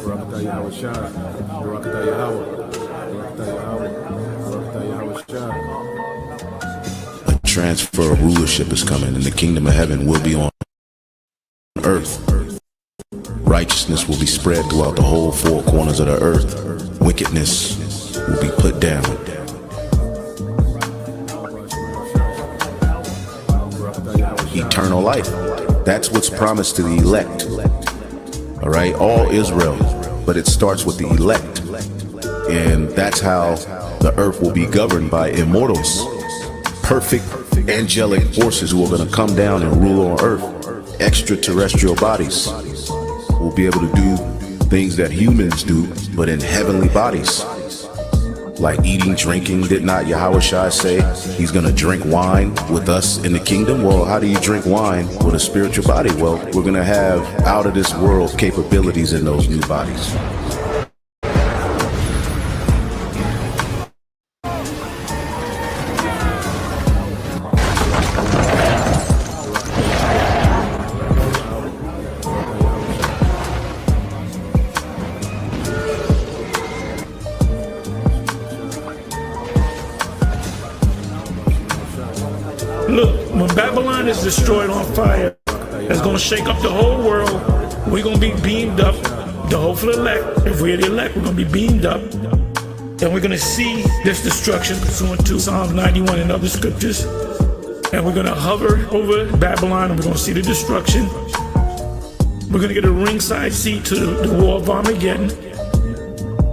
Barakatah Yahweh Shah. Barakatah Yahweh. Barakatah Yahweh. Barakatah Yahweh Shah. A transfer of rulership is coming, and the kingdom of heaven will be on earth. Righteousness will be spread throughout the whole four corners of the earth. Wickedness will be put down. Eternal life. That's what's promised to the elect. All right, all Israel. But it starts with the elect. And that's how the earth will be governed by immortals. Perfect angelic forces who are going to come down and rule on earth. Extraterrestrial bodies will be able to do things that humans do, but in heavenly bodies. Like eating, drinking. Did not Yahushua say he's going to drink wine with us in the kingdom? Well, how do you drink wine with a spiritual body? Well, we're going to have out of this world capabilities in those new bodies. Look, when Babylon is destroyed on fire, it's going to shake up the whole world. We're going to be beamed up. The hopeful elect, if we're the elect, we're going to be beamed up. And we're going to see this destruction pursuant to Psalms 91 and other scriptures. And we're going to hover over Babylon and we're going to see the destruction. We're going to get a ringside seat to the war of Armageddon.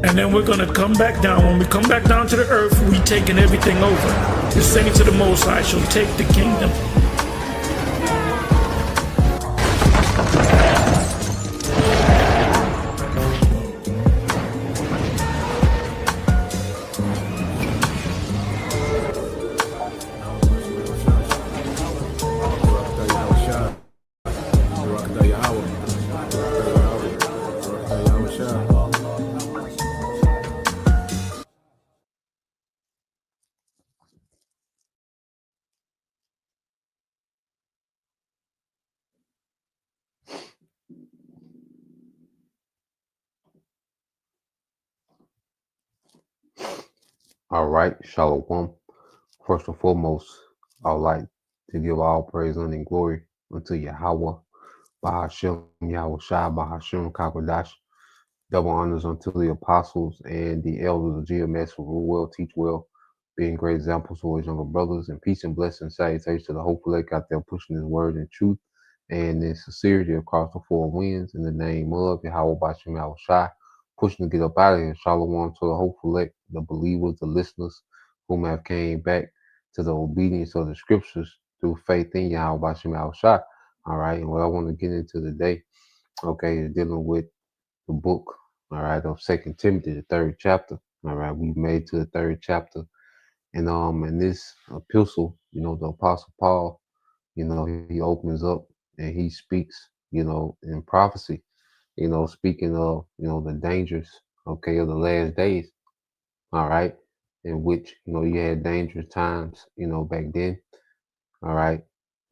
And then we're going to come back down. When we come back down to the earth, we taking everything over. The saints of the Most High shall take the kingdom. All right, Shalom. First and foremost, I would like to give all praise and glory unto Yahweh, Bahashem, Yahweh Shai, Bahashem, Kakodash. Double honors unto the apostles and the elders of GMS who rule well, teach well, being great examples for his younger brothers, and peace and blessings, salutations to the hopeful elect out there pushing his word in truth and in sincerity across the four winds in the name of Yahweh Bahashem, Yahweh Shai. Pushing to get up out of here. Shalom to the hopeful elect, the believers, the listeners whom have came back to the obedience of the scriptures through faith in Yahweh Bashem Al Shah. All right, and what I want to get into today, okay, is dealing with the book, all right, of Second Timothy, the third chapter. All right, we've made to the third chapter. And in this epistle, you know, the apostle Paul, you know, he opens up and he speaks, you know, in prophecy, you know, speaking of, you know, the dangers, okay, of the last days, all right, in which, you know, you had dangerous times, you know, back then, all right,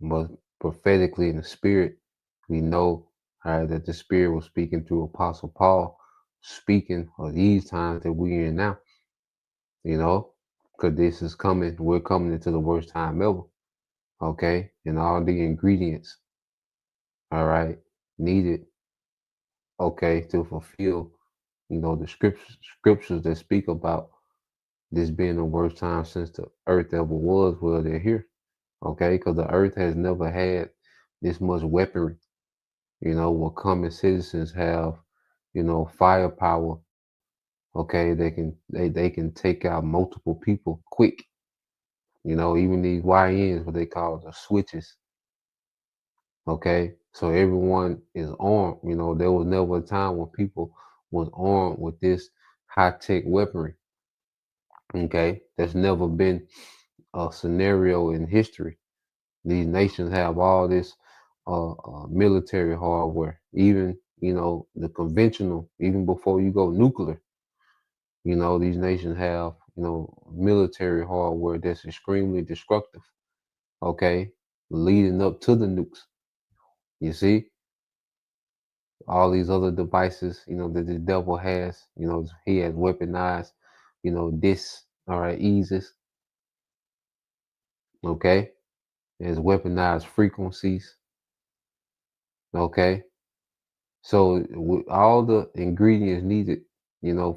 but prophetically in the spirit, we know, all right, that the spirit was speaking through Apostle Paul, speaking of these times that we're in now, you know, because this is coming, we're coming into the worst time ever, okay, and all the ingredients, all right, needed, okay, to fulfill, you know, the scriptures that speak about this being the worst time since the earth ever was. Well, they're here, okay, because the earth has never had this much weaponry, you know, where common citizens have, you know, firepower, okay, they can take out multiple people quick, you know, even these YNs, what they call the switches, okay, so everyone is armed, you know, there was never a time when people was armed with this high-tech weaponry, okay, that's never been a scenario in history. These nations have all this military hardware, even, you know, the conventional, even before you go nuclear, you know, these nations have, you know, military hardware that's extremely destructive, okay, leading up to the nukes, you see? all these other devices, that the devil has, he has weaponized, this, all right, eases, okay? It has weaponized frequencies, okay? So with all the ingredients needed,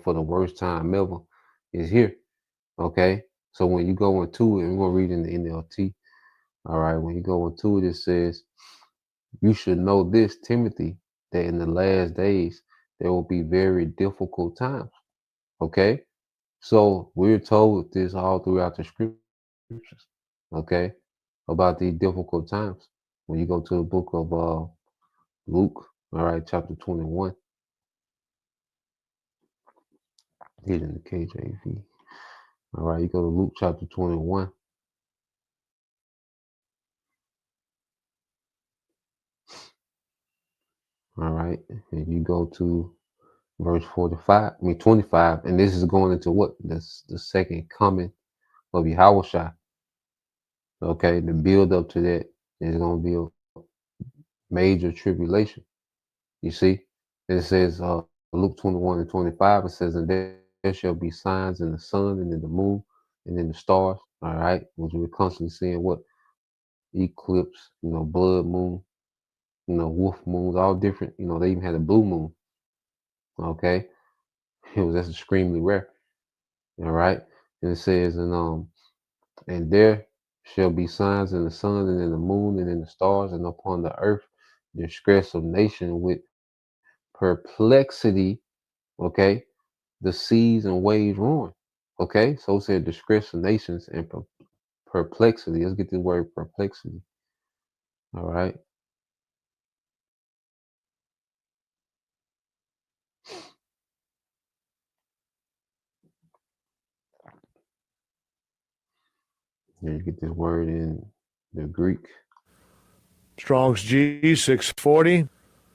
for the worst time ever is here, okay? So when you go into it, and we're going to read in the NLT, all right, when you go into it, it says, you should know this, Timothy, that in the last days, there will be very difficult times, okay? So we're told this all throughout the scriptures, okay, about these difficult times. When you go to the book of Luke, all right, chapter 21, here in the KJV. All right, you go to Luke chapter 21. All right, and you go to verse 25, and this is going into what? The second coming of Yahushua. Okay, the build up to that is going to be a major tribulation. You see, it says Luke 21:25. It says, and there shall be signs in the sun and in the moon and in the stars. All right, which we're constantly seeing what eclipse, blood moon, wolf moons, all different. They even had a blue moon. Okay, that's extremely rare. All right, and it says, and there shall be signs in the sun and in the moon and in the stars and upon the earth, distress of nation with perplexity. Okay, the seas and waves roaring. Okay, so it said distress of nations and perplexity. Let's get the word perplexity. All right. Here you get this word in the Greek. Strong's G 640,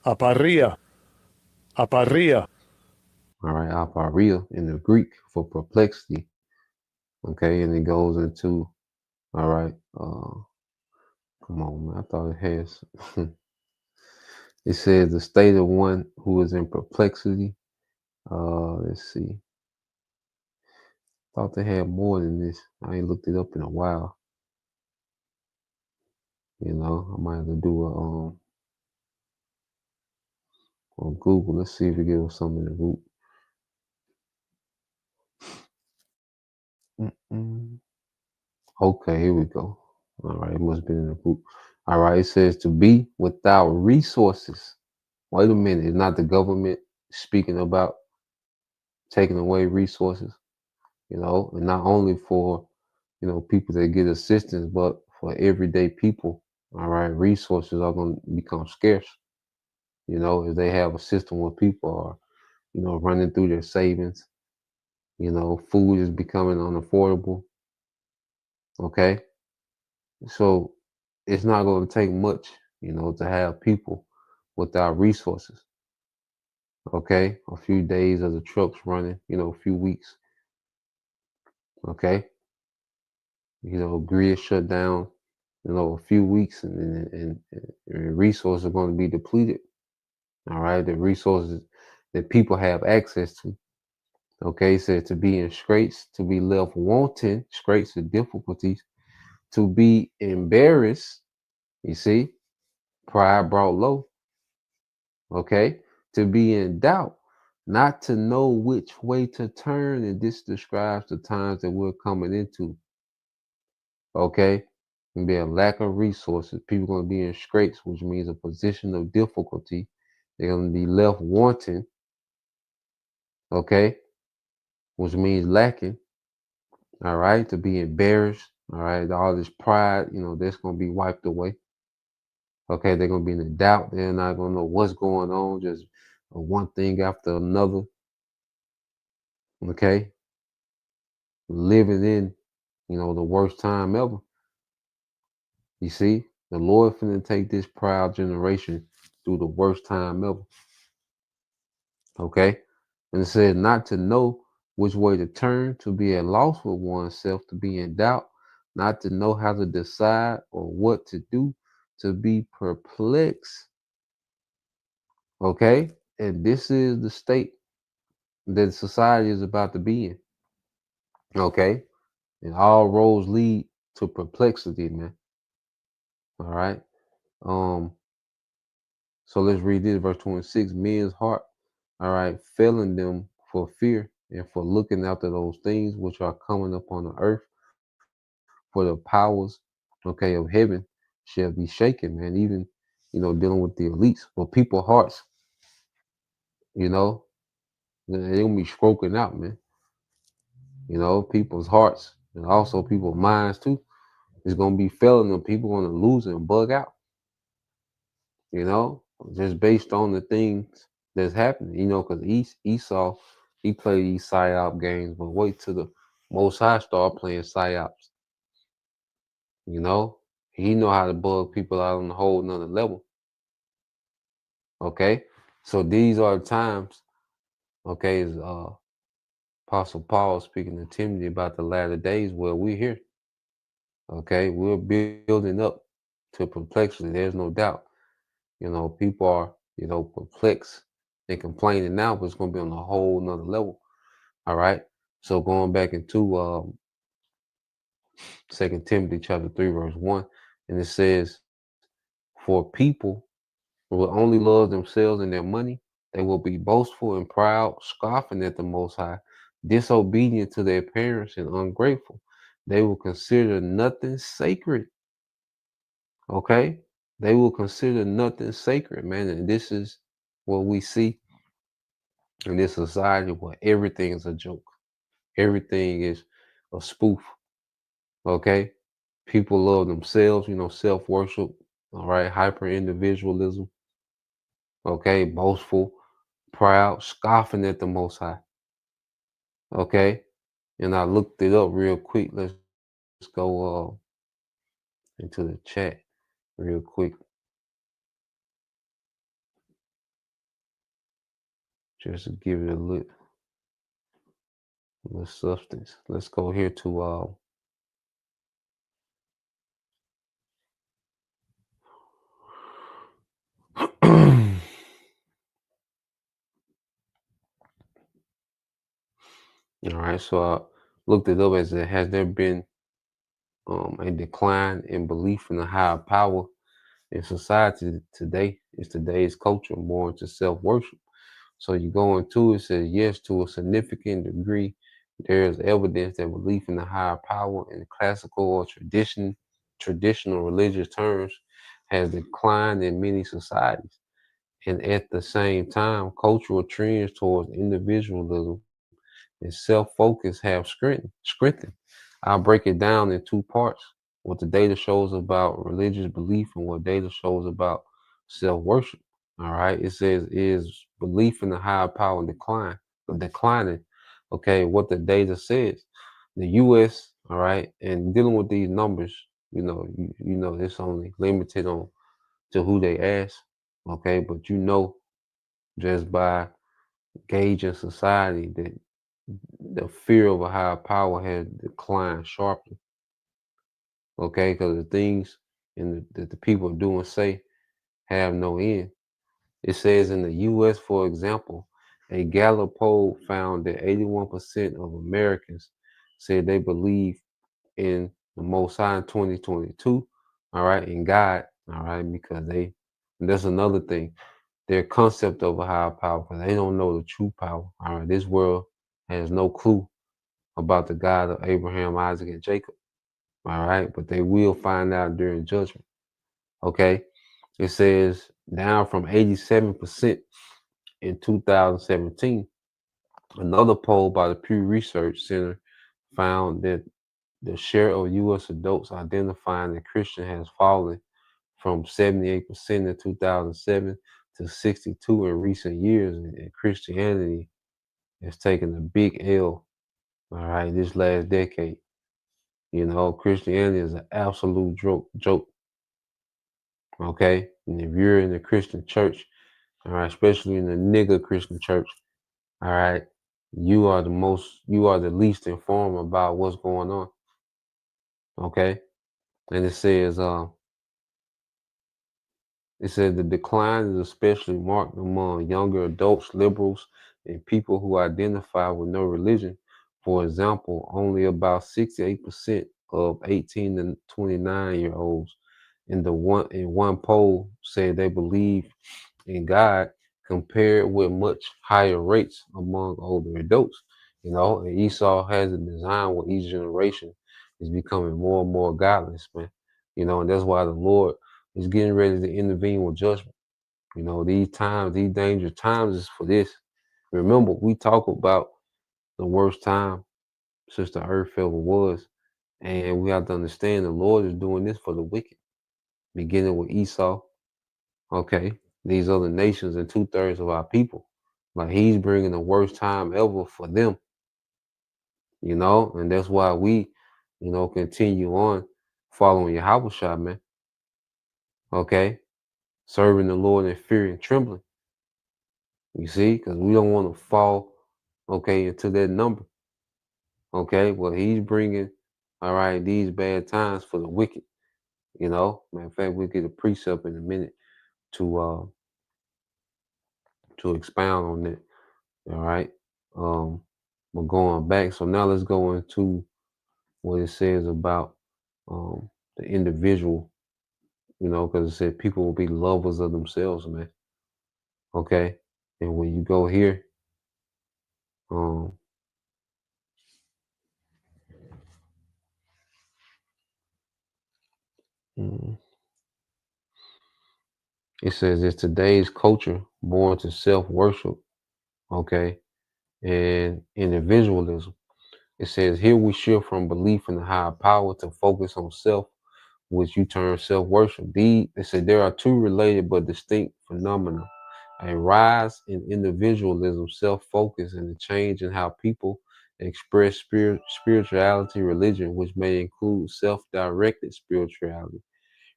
aparia. Aparia. All right, aparia in the Greek for perplexity. Okay, and it goes into, all right, come on, man. I thought it has. It says the state of one who is in perplexity. Let's see. Thought they had more than this. I ain't looked it up in a while. I might have to do a on Google. Let's see if it gives us something in the root. Okay, here we go. All right, it must have been in the book. All right, it says to be without resources. Wait a minute, it's not the government speaking about taking away resources, and not only for, people that get assistance, but for everyday people. All right, resources are going to become scarce, if they have a system where people are, running through their savings, food is becoming unaffordable. Okay. So it's not going to take much, to have people without resources. Okay, a few days of the trucks running, a few weeks. Okay, grid shut down, a few weeks, and resources are going to be depleted. All right, the resources that people have access to. Okay, so to be in straits, to be left wanting, straits of difficulties, to be embarrassed. You see, pride brought low. Okay, to be in doubt, not to know which way to turn, and this describes the times that we're coming into. Okay, and be a lack of resources. People going to be in straits, which means a position of difficulty. They're going to be left wanting. Okay, which means lacking. All right, to be embarrassed. All right, all this pride, that's going to be wiped away. Okay, they're going to be in doubt. They're not going to know what's going on. Just one thing after another. Okay, living in, the worst time ever. You see, the Lord finna take this proud generation through the worst time ever. Okay, and it says not to know which way to turn, to be at loss with oneself, to be in doubt, not to know how to decide or what to do, to be perplexed. Okay? And this is the state that society is about to be in. Okay? And all roads lead to perplexity, man. All right. Um, so let's read this, verse 26. Men's heart, all right, failing them for fear and for looking after those things which are coming upon the earth, for the powers, okay, of heaven shall be shaken, man. Even, dealing with the elites, but people hearts, you know, they gonna be stroking out, man. People's hearts and also people's minds too. It's gonna be failing them. People gonna lose and bug out, you know, just based on the things that's happening, because Esau, he played these psyop games, but wait till the Most High start playing psyops, you know. He know how to bug people out on a whole nother level. Okay, so these are the times. Okay, is Apostle Paul speaking to Timothy about the latter days where we're here. Okay, we're building up to perplexity. There's no doubt. People are, perplexed and complaining now, but it's going to be on a whole nother level. All right. So going back into 2 Timothy chapter 3, verse 1, and it says, for people will only love themselves and their money. They will be boastful and proud, scoffing at the Most High, disobedient to their parents and ungrateful. They will consider nothing sacred. Okay? They will consider nothing sacred, man. And this is what we see in this society where everything is a joke. Everything is a spoof. Okay? People love themselves, self-worship, all right, hyper individualism, okay, boastful, proud, scoffing at the Most High. Okay? And I looked it up real quick. Let's go into the chat real quick. Just to give it a little substance. Let's go here to all right, so I looked it up as it has there been a decline in belief in the higher power in society today. Is today's culture more into self-worship? So you go into it, says yes, to a significant degree, there is evidence that belief in the higher power in classical or traditional religious terms has declined in many societies. And at the same time, cultural trends towards individualism and self-focus have strengthened. I'll break it down in two parts. What the data shows about religious belief and what data shows about self-worship. All right. It says is belief in the higher power declining. Okay, what the data says. The US, all right, and dealing with these numbers, it's only limited on to who they ask. Okay, but just by gauging society that the fear of a higher power has declined sharply. Okay, because the things that the people do and say have no end. It says in the U.S., for example, a Gallup poll found that 81% of Americans said they believe in the Most High in 2022. All right, in God. All right, because and that's another thing. Their concept of a higher power, because they don't know the true power. All right, this world has no clue about the God of Abraham, Isaac, and Jacob. All right, but they will find out during judgment. Okay, it says down from 87% in 2017. Another poll by the Pew Research Center found that the share of U.S. adults identifying a Christian has fallen from 78% in 2007 to 62% in recent years, and Christianity has taken a big L. All right, this last decade. Christianity is an absolute joke. Okay, and if you're in the Christian church, all right, especially in the nigga Christian church, all right, you are the least informed about what's going on. Okay, and it says, It said the decline is especially marked among younger adults, liberals, and people who identify with no religion. For example, only about 68% of 18 to 29-year-olds in one poll said they believe in God, compared with much higher rates among older adults. And Esau has a design where each generation is becoming more and more godless, man. And that's why the Lord is getting ready to intervene with judgment. These times, these dangerous times is for this. Remember, we talk about the worst time since the earth ever was. And we have to understand the Lord is doing this for the wicked, beginning with Esau, okay, these other nations and 2/3 of our people. Like he's bringing the worst time ever for them, and that's why we, continue on following Yahweh, man, okay, serving the Lord in fear and trembling. You see, because we don't want to fall, okay, into that number, okay. Well, he's bringing, all right, these bad times for the wicked. Matter of fact, we'll get a precept in a minute to expound on that. All right. We're going back. So now let's go into what it says about the individual, because it said people will be lovers of themselves, man. Okay. And when you go here, um, it says it's today's culture born to self-worship, okay, and individualism. It says here we shift from belief in the higher power to focus on self, which you term self-worship. They said there are two related but distinct phenomena: a rise in individualism, self-focus, and a change in how people express spirituality, religion, which may include self-directed spirituality.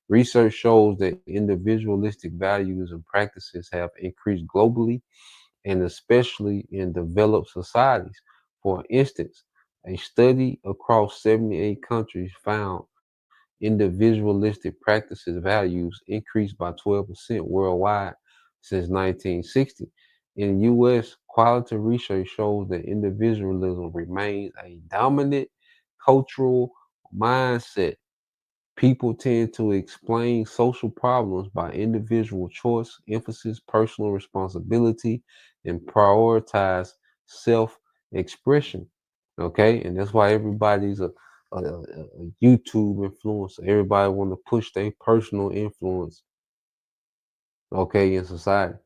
Research shows that individualistic values and practices have increased globally and especially in developed societies. For instance, a study across 78 countries found individualistic practices values increased by 12% worldwide since 1960. In the U.S., quality research shows that individualism remains a dominant cultural mindset. People tend to explain social problems by individual choice, emphasis personal responsibility, and prioritize self-expression. Okay, and that's why everybody's a YouTube influencer. Everybody want to push their personal influence. Okay, in society,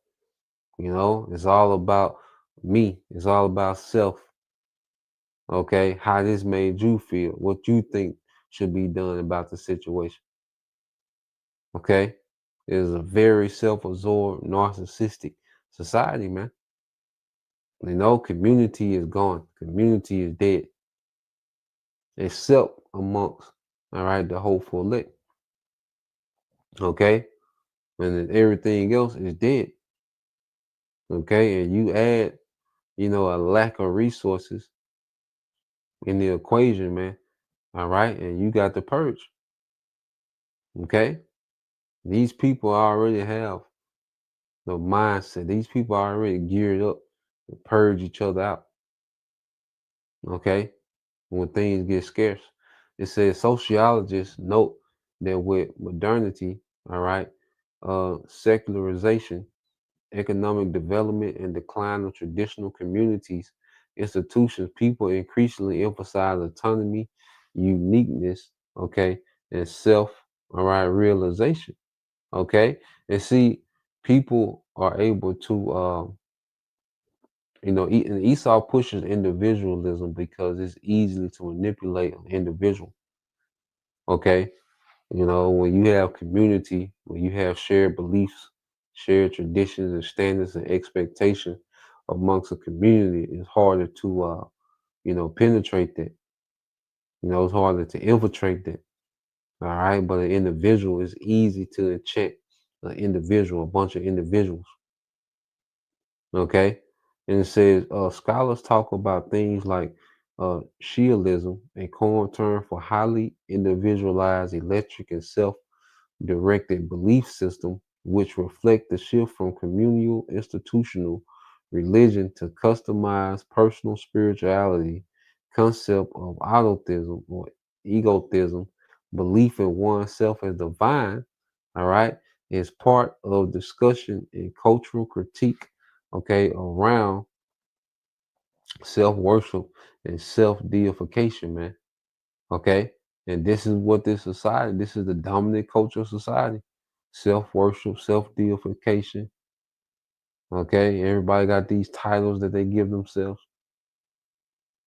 it's all about me. It's all about self. Okay, how this made you feel, what you think should be done about the situation. Okay, it is a very self-absorbed, narcissistic society, man. Community is gone. Community is dead. Except amongst, all right, the hopeful elect. Okay, and then everything else is dead. Okay, and you add, a lack of resources in the equation, man. All right, and you got the purge. Okay, these people already have the mindset. These people are already geared up to purge each other out. Okay, when things get scarce, it says sociologists note that with modernity, all right, secularization, economic development, and decline of traditional communities, institutions, people increasingly emphasize autonomy, uniqueness, okay, and self, all right, realization, okay, and see, people are able to, and Esau pushes individualism because it's easily to manipulate an individual, okay. When you have community, when you have shared beliefs, shared traditions and standards and expectations amongst a community, it's harder to, penetrate that. It's harder to infiltrate that. All right. But an individual is easy to check an individual, a bunch of individuals. Okay. And it says scholars talk about things like Shialism, a common term for highly individualized, electric, and self directed belief system which reflect the shift from communal institutional religion to customized personal spirituality, concept of autotheism or egotism, belief in oneself as divine, all right, is part of discussion and cultural critique, okay, around self-worship and self-deification, man. Okay. And this is what this society, this is the dominant culture of society. Self-worship, self-deification. Okay. Everybody got these titles that they give themselves.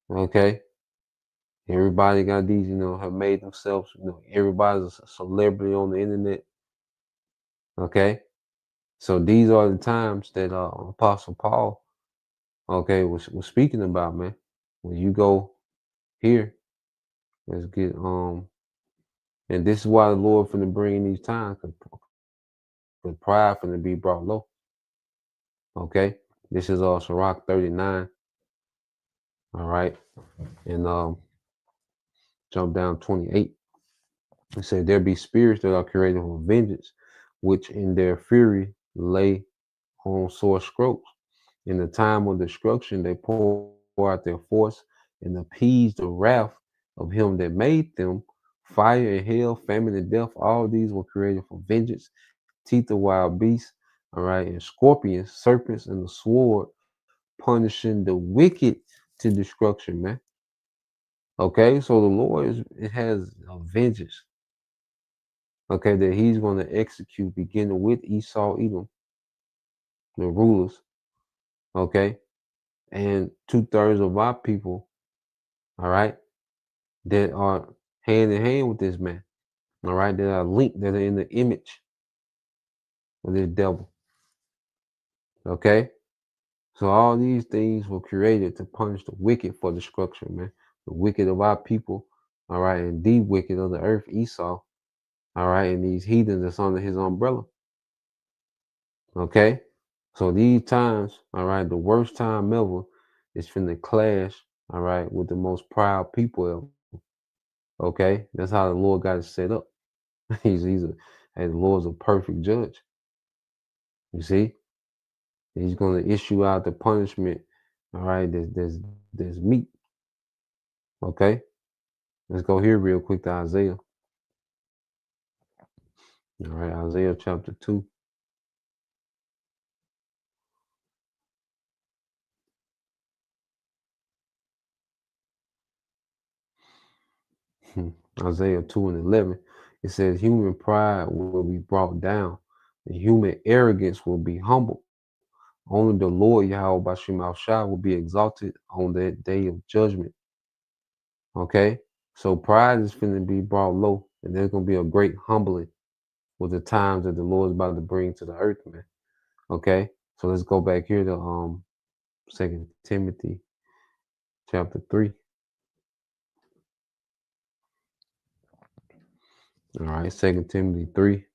Okay. Everybody got these, have made themselves, everybody's a celebrity on the internet. Okay. So these are the times that Apostle Paul, okay, was speaking about, man. When you go here, let's get and this is why the Lord finna bring in these times, because pride finna be brought low. Okay, this is Sirach 39. All right, and jump down 28. It said, "There be spirits that are created for vengeance, which in their fury lay on sore strokes. In the time of destruction, they pour out their force and appease the wrath of him that made them. Fire and hell, famine and death, all these were created for vengeance. Teeth of wild beasts, all right, and scorpions, serpents, and the sword, punishing the wicked to destruction, man." Okay, so the Lord it has a vengeance, okay, that he's going to execute, beginning with Esau, Edom, the rulers, okay, and 2/3 of our people, all right, that are hand in hand with this man, all right, that are linked, that are in the image of this devil, okay. So all these things were created to punish the wicked for destruction, man. The wicked of our people, all right, and the wicked of the earth, Esau, all right, and these heathens that's under his umbrella. Okay. So these times, all right, the worst time ever is finna clash, all right, with the most proud people ever. Okay. That's how the Lord got it set up. he's a and the Lord's a perfect judge. You see? He's gonna issue out the punishment, all right, there's meat. Okay. Let's go here real quick to Isaiah. All right, Isaiah chapter 2. Isaiah 2 and 11. It says, "Human pride will be brought down, and human arrogance will be humbled. Only the Lord Yahweh Bashim Shah will be exalted on that day of judgment." Okay? So pride is going to be brought low, and there's going to be a great humbling with the times that the Lord is about to bring to the earth, man. Okay? So let's go back here to 2 Timothy chapter 3. All right, 2 Timothy 3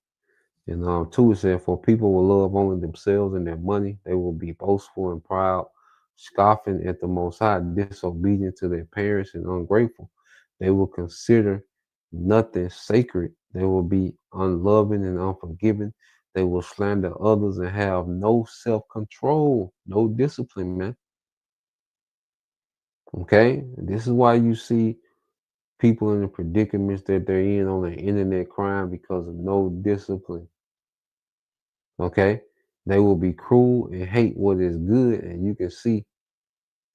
and 2, it said, "For people will love only themselves and their money. They will be boastful and proud, scoffing at the Most High, disobedient to their parents and ungrateful. They will consider nothing sacred. They will be unloving and unforgiving. They will slander others and have no self-control, no discipline, man." Okay? This is why you see people in the predicaments that they're in on the internet crying because of no discipline. Okay, they will be cruel and hate what is good, and you can see,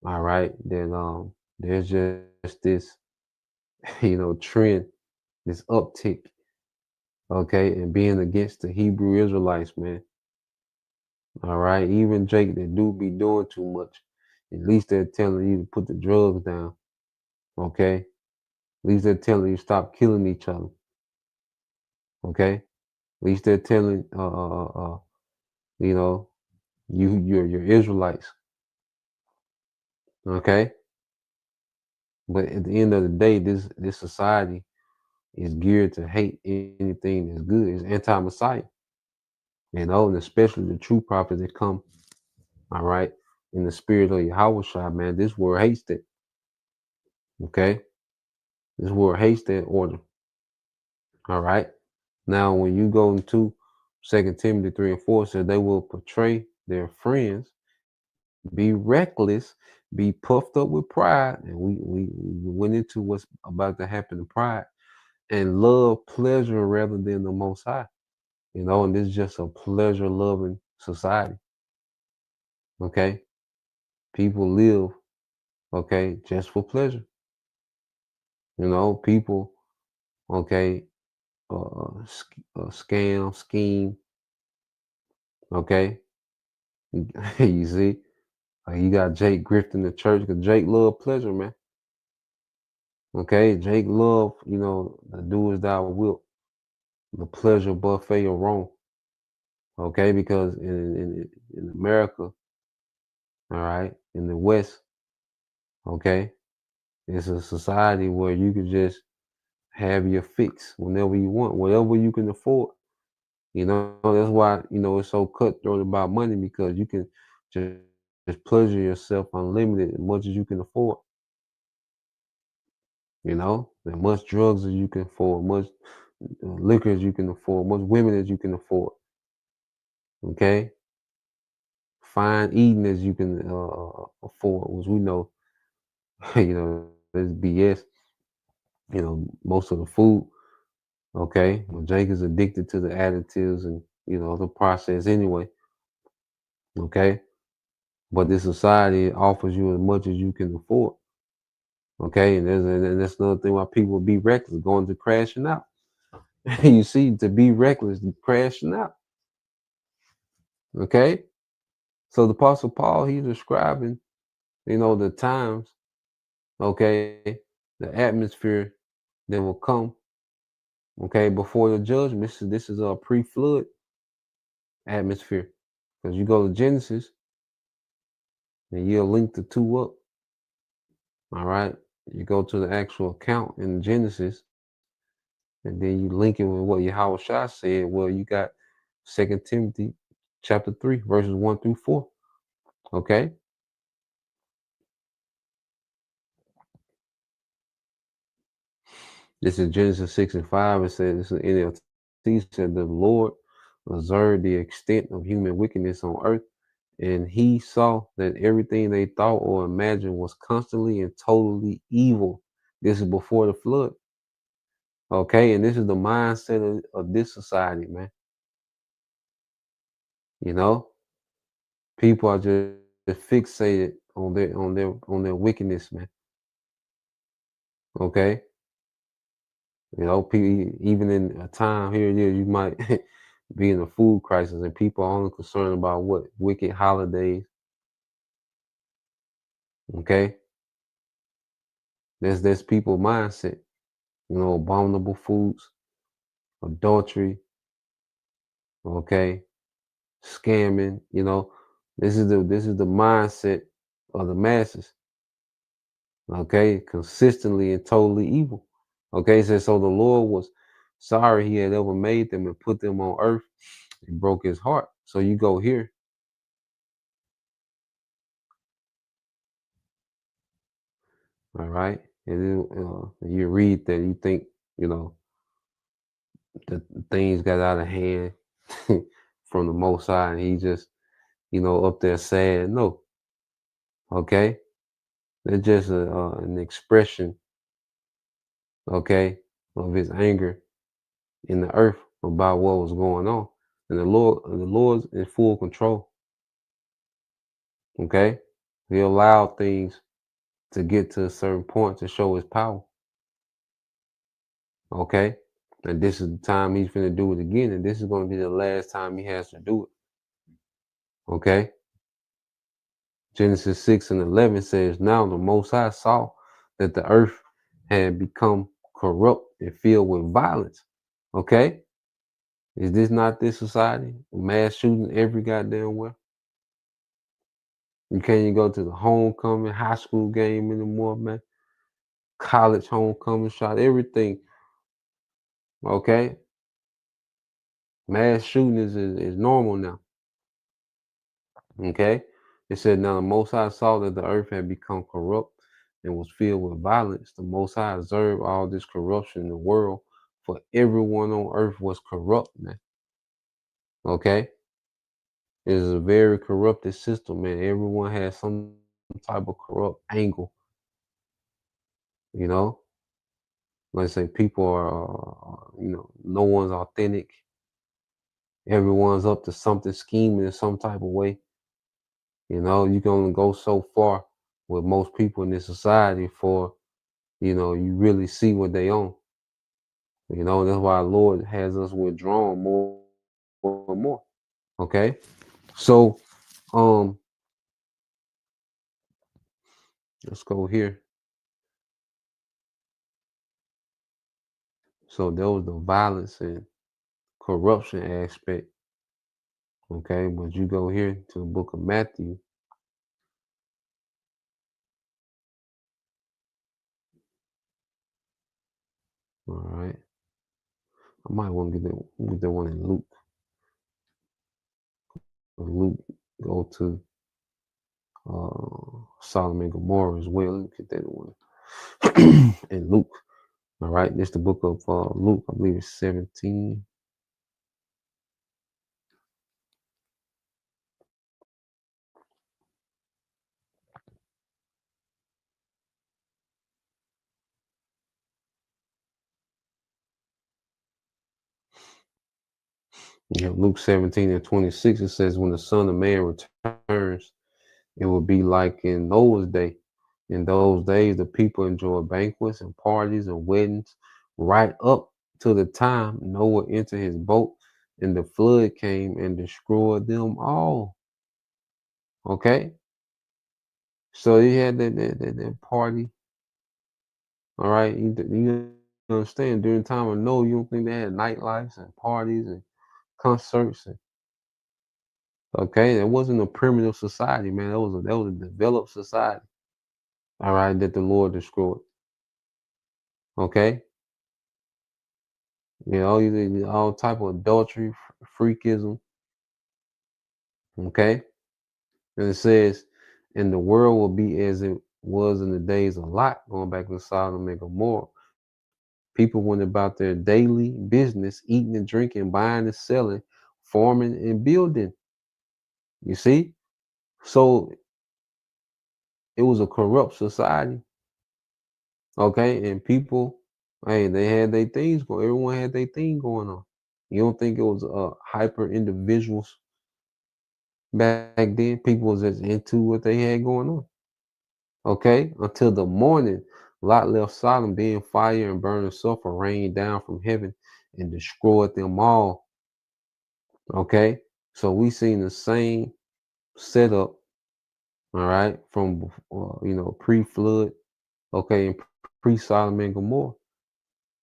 all right, that there's just this, trend, this uptick, okay, and being against the Hebrew Israelites, man. All right, even Jake that do be doing too much, at least they're telling you to put the drugs down, okay. At least they're telling you stop killing each other, okay. At least they're telling, you know, you're Israelites, okay. But at the end of the day, this society is geared to hate anything that's good. It's anti-Messiah, and especially the true prophets that come, all right, in the spirit of Yahweh Shai, man. This world hates that. Okay, this world hates that order. All right. Now, when you go into 2 Timothy 3 and 4 says they will portray their friends, be reckless, be puffed up with pride. And we went into what's about to happen to pride, and love pleasure rather than the Most High. And this is just a pleasure loving society. Okay. People live, okay, just for pleasure. People, okay, scam, scheme, okay. You see, you got Jake grifting the church because Jake love pleasure, man. Okay, Jake love, the do as thou wilt, the pleasure buffet of Rome. Okay, because in America, all right, in the West, okay, it's a society where you can just have your fix whenever you want, whatever you can afford. That's why, it's so cutthroat about money, because you can just pleasure yourself unlimited as much as you can afford. As much drugs as you can afford, much liquor as you can afford, much women as you can afford. Okay? Fine eating as you can afford, which we know, there's BS. Most of the food. Okay? Well, Jake is addicted to the additives and, the process anyway. Okay? But this society offers you as much as you can afford. Okay, and that's another thing why people be reckless, going to crashing out. You see, to be reckless, crashing out. Okay, so the Apostle Paul, he's describing, the times, okay, the atmosphere that will come, okay, before the judgment. This is a pre-flood atmosphere, because you go to Genesis, and you'll link the two up. All right, you go to the actual account in Genesis, and then you link it with what Yahweh Shah said. Well, you got 2 Timothy chapter 3, verses 1 through 4. Okay? This is Genesis 6 and 5. It says, this is NLT, said the Lord observed the extent of human wickedness on earth, and he saw that everything they thought or imagined was constantly and totally evil. This is before the flood. Okay, and this is the mindset of this society, man. People are just fixated on their wickedness, man. Okay, people, even in a time here and there, you might be in a food crisis, and people are only concerned about what wicked holidays. Okay, that's people's mindset. Abominable foods, adultery. Okay, scamming. This is the mindset of the masses. Okay, consistently and totally evil. Okay, so the Lord was sorry he had ever made them and put them on earth. It broke his heart. So you go here. All right, and then you read that, you think, that things got out of hand from the Most High, and he just, up there sad. No. Okay, they're just an expression, okay, of his anger in the earth about what was going on, and the Lord's in full control. Okay, he allowed things to get to a certain point to show his power. Okay, and this is the time he's going to do it again, and this is going to be the last time he has to do it. Okay, Genesis 6 and 11 says, now the Most High saw that the earth had become corrupt and filled with violence. Okay, is this not this society? Mass shooting every goddamn where. You can't even go to the homecoming, high school game anymore, man. College homecoming shot, everything. Okay, mass shooting is normal now. Okay, it said, now the Most High saw that the earth had become corrupt and was filled with violence. The Most High observed all this corruption in the world, for everyone on earth was corrupt, man. Okay, it is a very corrupted system, man. Everyone has some type of corrupt angle. You know, like I say, people are, no one's authentic. Everyone's up to something, scheming in some type of way. You can only go so far with most people in this society for, you really see what they own. That's why Lord has us withdrawn more and more. Okay. So, um, let's go here. So there was the violence and corruption aspect. Okay, but you go here to the book of Matthew. All right. I might want to get that one in Luke. Luke, go to Solomon and Gomorrah as well. Let me get that one. And Luke. All right, this is the book of Luke, I believe it's 17. Luke 17 and 26, it says, when the Son of Man returns, it will be like in Noah's day. In those days, the people enjoy banquets and parties and weddings right up to the time Noah entered his boat and the flood came and destroyed them all. Okay? So he had that party. All right? You understand, during the time of Noah, you don't think they had nightlives and parties and concerts and okay, it wasn't a primitive society, man. That was a developed society. All right, that the Lord destroyed. Okay, all type of adultery, freakism. Okay, and it says, and the world will be as it was in the days of Lot, going back to Sodom and Gomorrah. People went about their daily business, eating and drinking, buying and selling, farming and building. You see, so it was a corrupt society. Okay, and people, hey, they had their things going. Everyone had their thing going on. You don't think it was hyper individuals back then? People was just into what they had going on. Okay, until the morning, Lot left Sodom, then fire and burning sulfur rained down from heaven and destroyed them all. Okay, so we seen the same setup. All right, from pre-flood. Okay, and pre-Sodom and Gomorrah.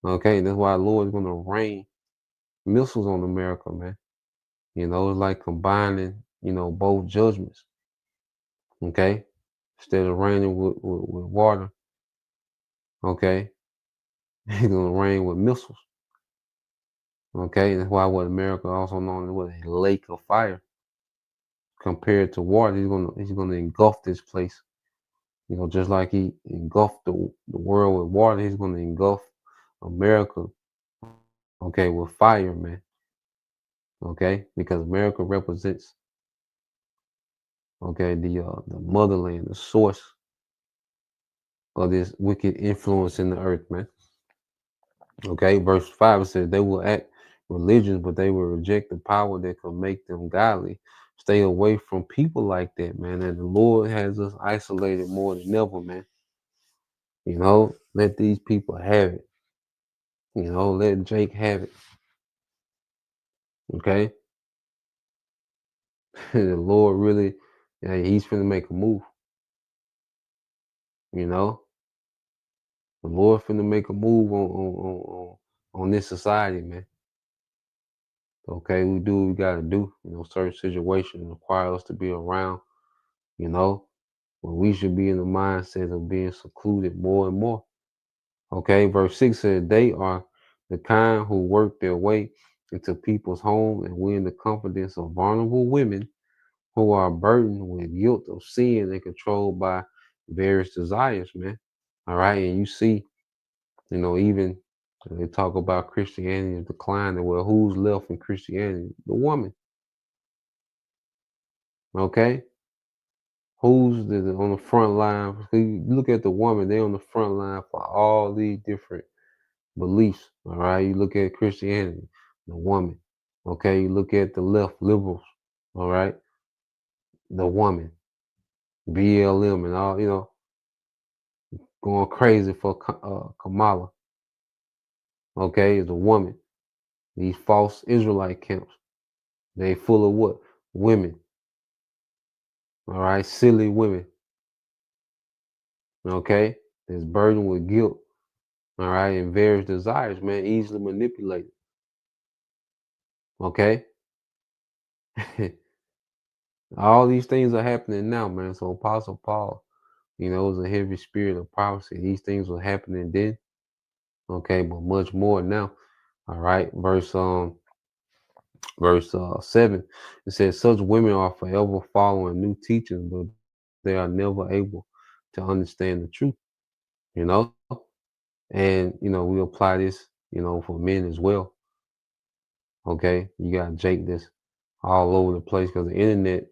Okay, that's why the Lord is going to rain missiles on America, man. It's like combining, both judgments. Okay, instead of raining with water, okay, he's gonna rain with missiles. Okay, that's why what America also known as a lake of fire. Compared to water, he's gonna engulf this place. Just like he engulfed the world with water, he's gonna engulf America. Okay, with fire, man. Okay, because America represents the motherland, the source of this wicked influence in the earth, man. Okay, verse 5 it says they will act religious, but they will reject the power that could make them godly. Stay away from people like that, man. And the Lord has us isolated more than ever, man. Let these people have it. Let Jake have it. Okay. The Lord really, he's finna make a move. The Lord finna make a move on this society, man. Okay, we do what we gotta do. Certain situations require us to be around, when we should be in the mindset of being secluded more and more. Okay, verse 6 says they are the kind who work their way into people's homes and win the confidence of vulnerable women who are burdened with guilt of sin and controlled by various desires, man. All right, and you see, even they talk about Christianity's decline, and well, who's left in Christianity? The woman. Okay? Who's on the front line? You look at the woman, they're on the front line for all these different beliefs. All right. You look at Christianity, the woman. Okay. You look at the left liberals. All right. The woman, BLM, and all, going crazy for Kamala. Okay. Is a woman. These false Israelite camps. They full of what? Women. All right. Silly women. Okay. That's burdened with guilt. All right. And various desires, man, easily manipulated. Okay. All these things are happening now, man. So Apostle Paul, it was a heavy spirit of prophecy. These things were happening then, okay, but much more now. All right, verse 7. It says, "Such women are forever following new teachings, but they are never able to understand the truth." You know, and we apply this, for men as well. Okay, you got Jake that's all over the place because the internet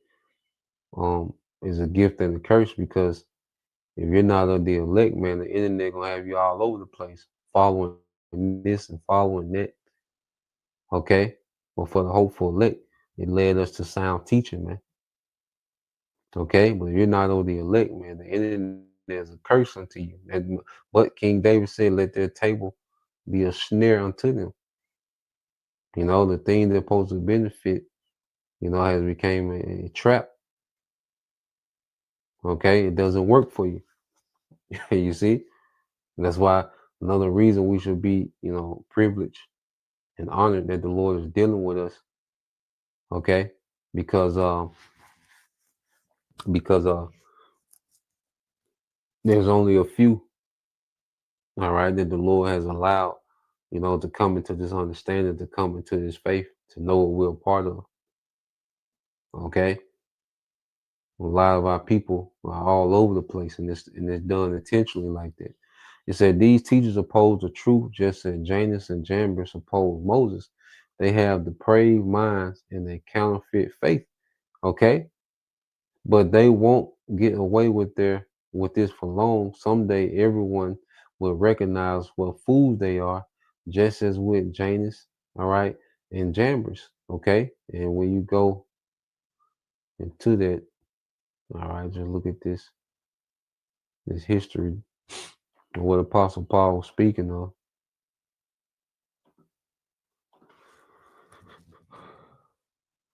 is a gift and a curse, because if you're not of the elect, man, the internet gonna have you all over the place, following this and following that. Okay, but for the hopeful elect, it led us to sound teaching, man. Okay, but if you're not of the elect, man, the internet is a curse unto you. But King David said, "Let their table be a snare unto them." The thing that's supposed to benefit, has become a trap. Okay, it doesn't work for you. You see, and that's why another reason we should be, privileged and honored that the Lord is dealing with us. Okay, because there's only a few, all right, that the Lord has allowed, to come into this understanding, to come into this faith, to know what we're a part of. Okay, a lot of our people are all over the place, and it's done intentionally like that. It said these teachers oppose the truth, just as Janus and Jambres opposed Moses. They have depraved minds and they counterfeit faith. Okay, but they won't get away with this for long. Someday everyone will recognize what fools they are, just as with Janus, all right, and Jambres. Okay, and when you go into that, all right, just look at this history of what Apostle Paul was speaking of.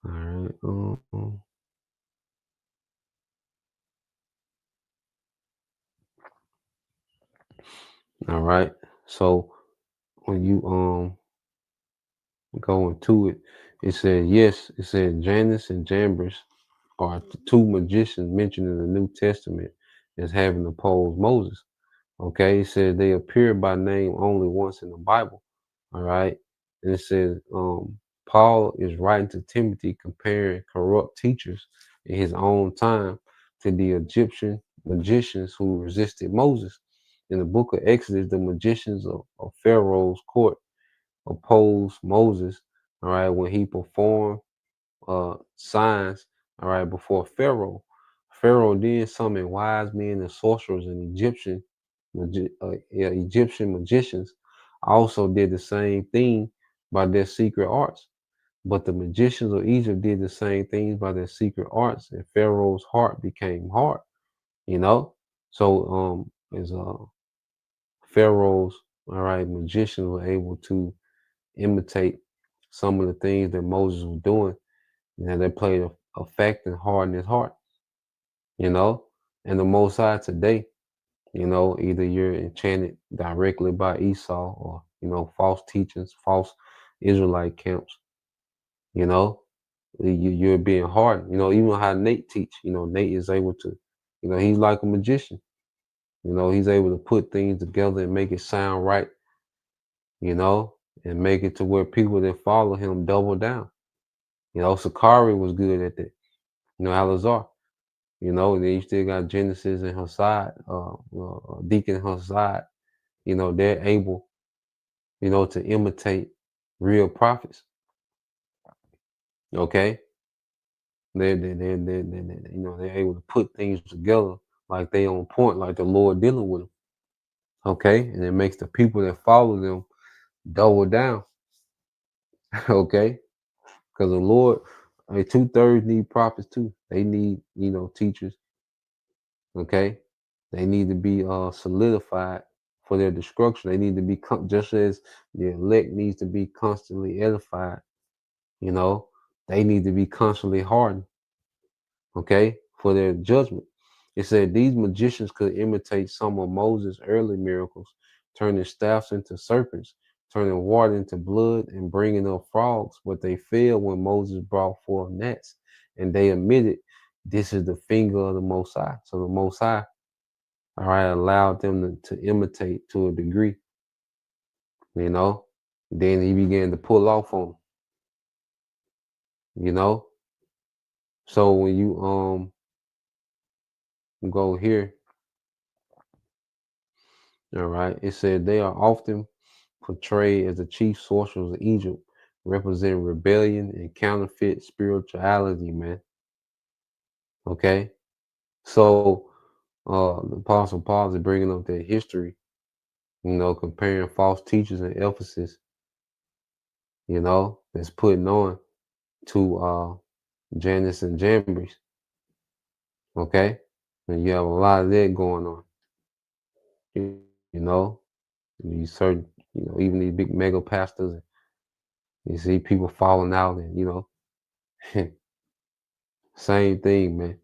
All right. All right. So when you go into it, it said Janus and Jambres are the two magicians mentioned in the New Testament as having opposed Moses. Okay, it said they appear by name only once in the Bible. All right, and it says Paul is writing to Timothy comparing corrupt teachers in his own time to the Egyptian magicians who resisted Moses. In the book of Exodus, the magicians of Pharaoh's court opposed Moses, all right, when he performed signs, all right, before Pharaoh. Pharaoh then summoned wise men and sorcerers, and Egyptian magicians also did the same thing by their secret arts. But the magicians of Egypt did the same things by their secret arts, and Pharaoh's heart became hard. So as Pharaoh's, all right, magicians were able to imitate some of the things that Moses was doing, and they played a factor in hardening his heart. And the Most High today, either you're enchanted directly by Esau or, false teachings, false Israelite camps, you're being hardened. Even how Nate teach, Nate is able to, he's like a magician. He's able to put things together and make it sound right, and make it to where people that follow him double down. Sakari was good at that. Alazar. And then you still got Genesis and Hassad, Deacon Hassad. They're able, to imitate real prophets. Okay. they're able to put things together like they on point, like the Lord dealing with them. Okay, and it makes the people that follow them double down. Okay, because the Lord, 2/3 need prophets too. They need, teachers. Okay, they need to be solidified for their destruction. They need to be just as the elect needs to be constantly edified. You know, they need to be constantly hardened. Okay, for their judgment. It said these magicians could imitate some of Moses' early miracles, turning staffs into serpents, turning water into blood, and bringing up frogs, but they failed when Moses brought forth gnats, and they admitted this is the finger of the Most High. So the Most High, all right, allowed them to imitate to a degree, you know. Then he began to pull off on them, you know. So when you go here, all right, it said they are often portrayed as the chief sorcerers of Egypt, representing rebellion and counterfeit spirituality, man. Okay, so the Apostle Paul is bringing up their history, comparing false teachers in Ephesus, that's putting on to Janus and Jambres. Okay, and you have a lot of that going on. You know, these certain, even these big mega pastors, you see people falling out, and same thing, man.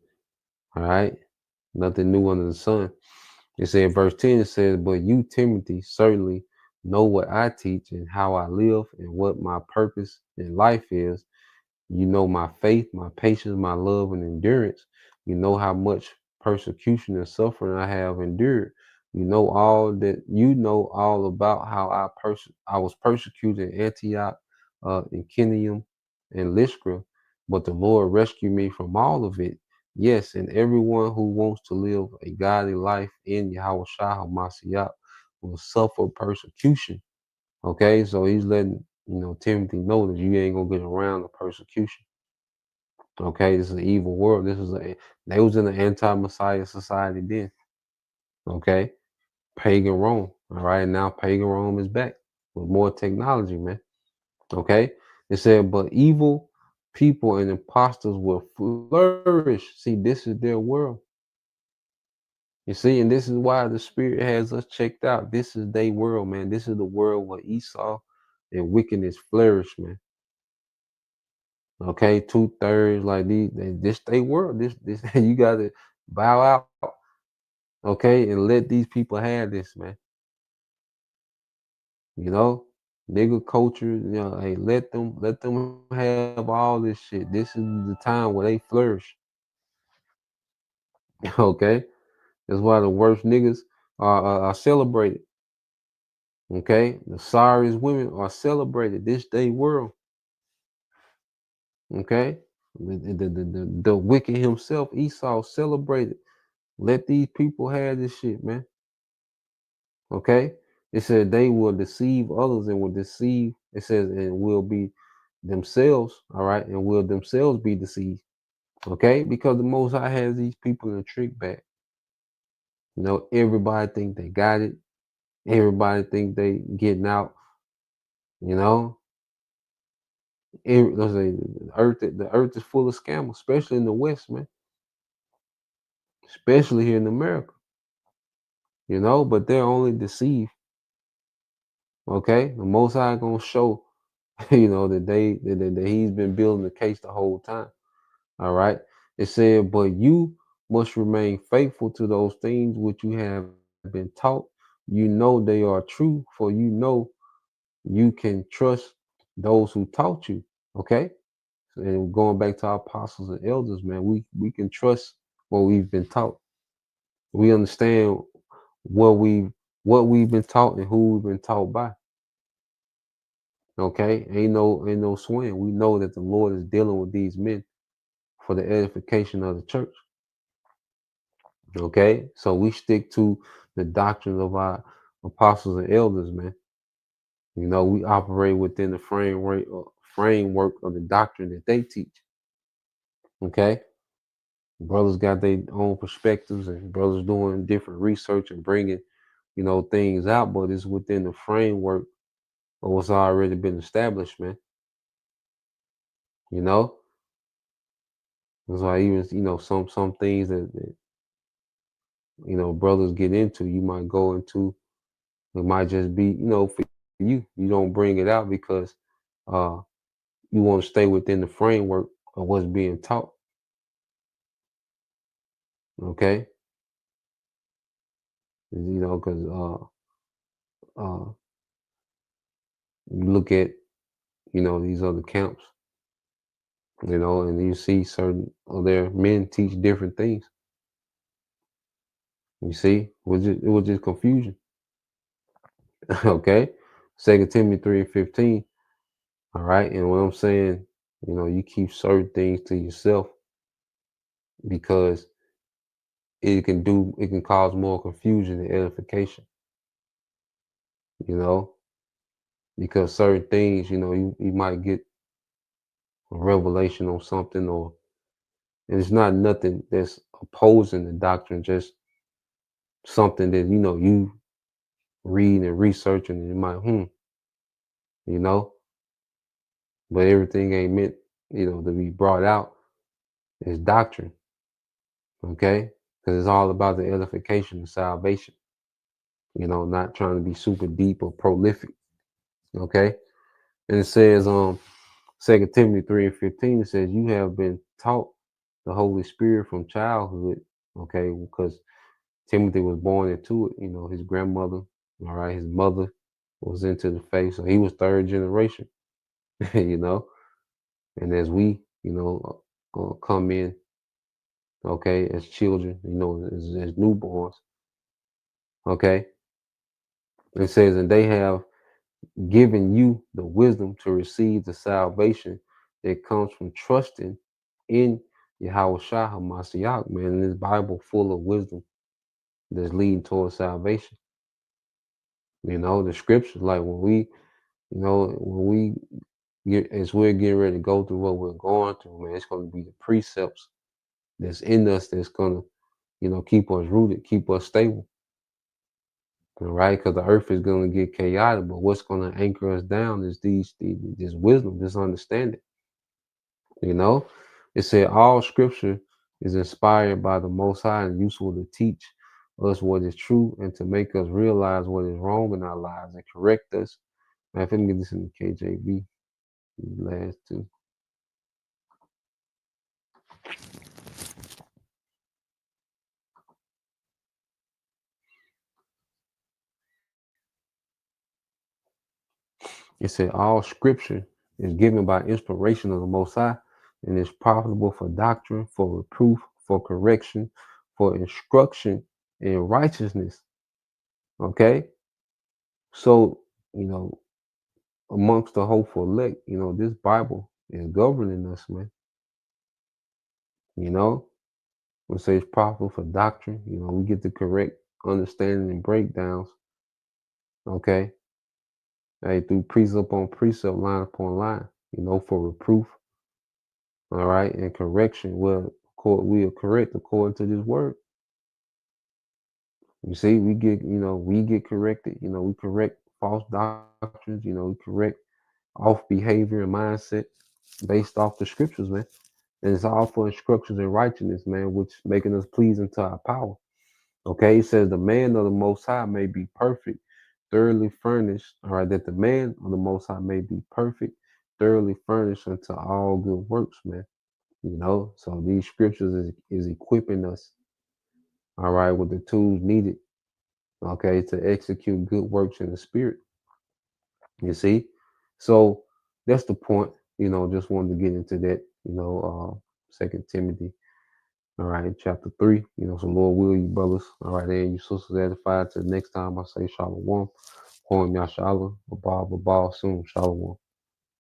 All right, nothing new under the sun. It said, verse 10, it says, but you, Timothy, certainly know what I teach and how I live and what my purpose in life is. You know my faith, my patience, my love, and endurance. You know how much persecution and suffering I have endured. You know all about how I was persecuted in Antioch, Iconium, and Lystra, but the Lord rescued me from all of it. Yes, and everyone who wants to live a godly life in Yahweh Shah HaMashiach will suffer persecution. Okay, so he's letting Timothy know that you ain't gonna get around the persecution. Okay, this is an evil world. They was in the anti-Messiah society then. Okay, pagan Rome. All right, now pagan Rome is back with more technology, man. Okay, it said, but evil people and imposters will flourish. See, this is their world. You see, and this is why the Spirit has us checked out. This is their world, man. This is the world where Esau and wickedness flourish, man. Okay, 2/3 like this they world. This you gotta bow out, okay, and let these people have this, man. Nigga culture, hey, let them have all this shit. This is the time where they flourish. Okay, that's why the worst niggas are celebrated. Okay, the sorriest women are celebrated. This day world. Okay, the wicked himself, Esau, celebrated. Let these people have this shit, man. Okay, it said they will deceive others and will deceive. It says and will be themselves. All right, and will themselves be deceived. Okay, because the Most High has these people in a trick bag. Everybody think they got it. Everybody think they getting out. Let's say the earth is full of scammers, especially in the West, man. Especially here in America. But they're only deceived. Okay, the Most High gonna show, that he's been building the case the whole time. All right. It said, but you must remain faithful to those things which you have been taught. You know they are true, for you can trust those who taught you. Okay. And going back to our apostles and elders, man, we can trust what we've been taught. We understand what we've been taught and who we've been taught by. Okay, ain't no swing. We know that the Lord is dealing with these men for the edification of the church. Okay, so we stick to the doctrine of our apostles and elders, man. We operate within the framework of the doctrine that they teach. Okay. Brothers got their own perspectives, and brothers doing different research and bringing, things out, but it's within the framework of what's already been established, man. You know, that's why even some things that brothers get into, you might go into. It might just be for you. You don't bring it out because uh you want to stay within the framework of what's being taught. Okay, because you look at these other camps, and you see certain of their men teach different things. You see, it was just confusion. Okay, 2 Timothy 3:15. All right, and what I'm saying, you keep certain things to yourself because it can cause more confusion than edification. Because certain things, you might get a revelation on something, and it's not nothing that's opposing the doctrine, just something that you read and research, and you might you know but everything ain't meant to be brought out as doctrine. Okay, because it's all about the edification and salvation, not trying to be super deep or prolific. Okay, and it says 2 Timothy 3:15, it says you have been taught the Holy Spirit from childhood. Okay, because Timothy was born into it. His grandmother, all right, his mother was into the faith, so he was third generation. And as we, come in, okay, as children, as newborns, okay, it says, and they have given you the wisdom to receive the salvation that comes from trusting in Yahweh Shah HaMashiach, man. And this Bible full of wisdom that's leading towards salvation. The scriptures, like when we get, as we're getting ready to go through what we're going through, man, it's going to be the precepts that's in us that's going to, keep us rooted, keep us stable. All right, because the earth is going to get chaotic, but what's going to anchor us down is this wisdom, this understanding. It said all scripture is inspired by the Most High and useful to teach us what is true and to make us realize what is wrong in our lives and correct us. Now, if I can get this in the KJV, these last two. It said all scripture is given by inspiration of the Most High and is profitable for doctrine, for reproof, for correction, for instruction in righteousness. Okay? So, amongst the hopeful elect, this Bible is governing us, man. We say it's profitable for doctrine. We get the correct understanding and breakdowns. Okay? Hey, through precept on precept, line upon line, for reproof. All right, and correction. Well, we are correct according to this word. You see, we get corrected. We correct false doctrines. We correct off behavior and mindset based off the scriptures, man. And it's all for instructions in righteousness, man, which making us pleasing to our power. Okay, it says the man of the Most High may be perfect, thoroughly furnished. All right, that the man of the Most High may be perfect, thoroughly furnished unto all good works, man. So these scriptures is equipping us, all right, with the tools needed, okay, to execute good works in the spirit. You see? So that's the point, just wanted to get into that, 2 Timothy, all right, chapter 3, so Lord will you brothers, all right, and you sisters edified. Till next time I say Shalom, Poem Yashala, Babal, soon, Shalom.